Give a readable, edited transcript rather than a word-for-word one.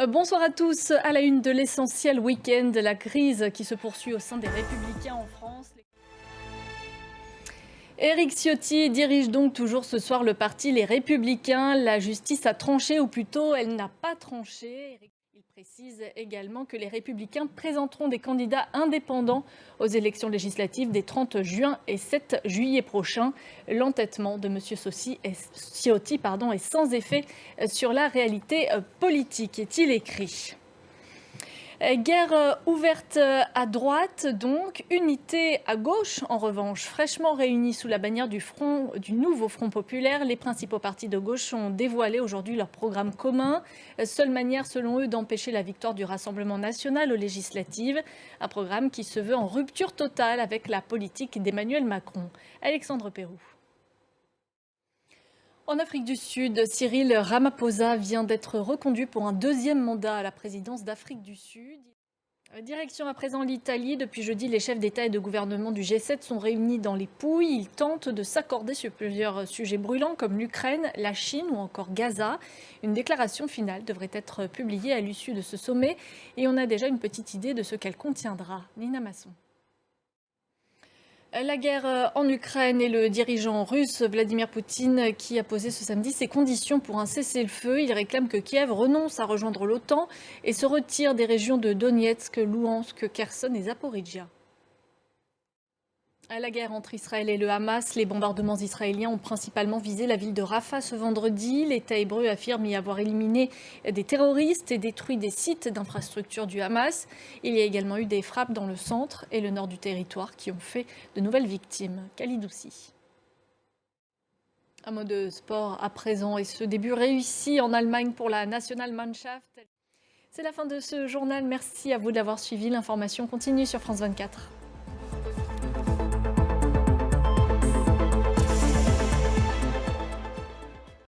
Bonsoir à tous. À la une de l'essentiel week-end, la crise qui se poursuit au sein des Républicains en France. Éric Ciotti dirige donc toujours ce soir le parti Les Républicains. La justice a tranché, ou plutôt elle n'a pas tranché. Il précise également que les Républicains présenteront des candidats indépendants aux élections législatives des 30 juin et 7 juillet prochains. L'entêtement de M. Ciotti est sans effet sur la réalité politique, est-il écrit. Guerre ouverte à droite, donc unité à gauche. En revanche, fraîchement réunis sous la bannière du nouveau Front populaire, les principaux partis de gauche ont dévoilé aujourd'hui leur programme commun. Seule manière, selon eux, d'empêcher la victoire du Rassemblement national aux législatives. Un programme qui se veut en rupture totale avec la politique d'Emmanuel Macron. Alexandre Pérou. En Afrique du Sud, Cyril Ramaphosa vient d'être reconduit pour un deuxième mandat à la présidence d'Afrique du Sud. Direction à présent l'Italie. Depuis jeudi, les chefs d'État et de gouvernement du G7 sont réunis dans les Pouilles. Ils tentent de s'accorder sur plusieurs sujets brûlants comme l'Ukraine, la Chine ou encore Gaza. Une déclaration finale devrait être publiée à l'issue de ce sommet et on a déjà une petite idée de ce qu'elle contiendra. Nina Masson. La guerre en Ukraine et le dirigeant russe Vladimir Poutine qui a posé ce samedi ses conditions pour un cessez-le-feu. Il réclame que Kiev renonce à rejoindre l'OTAN et se retire des régions de Donetsk, Louhansk, Kherson et Zaporijia. À la guerre entre Israël et le Hamas, les bombardements israéliens ont principalement visé la ville de Rafah ce vendredi. L'État hébreu affirme y avoir éliminé des terroristes et détruit des sites d'infrastructures du Hamas. Il y a également eu des frappes dans le centre et le nord du territoire qui ont fait de nouvelles victimes. Khalid. Un mot de sport à présent et ce début réussi en Allemagne pour la Nationalmannschaft. C'est la fin de ce journal. Merci à vous de l'avoir suivi. L'information continue sur France 24.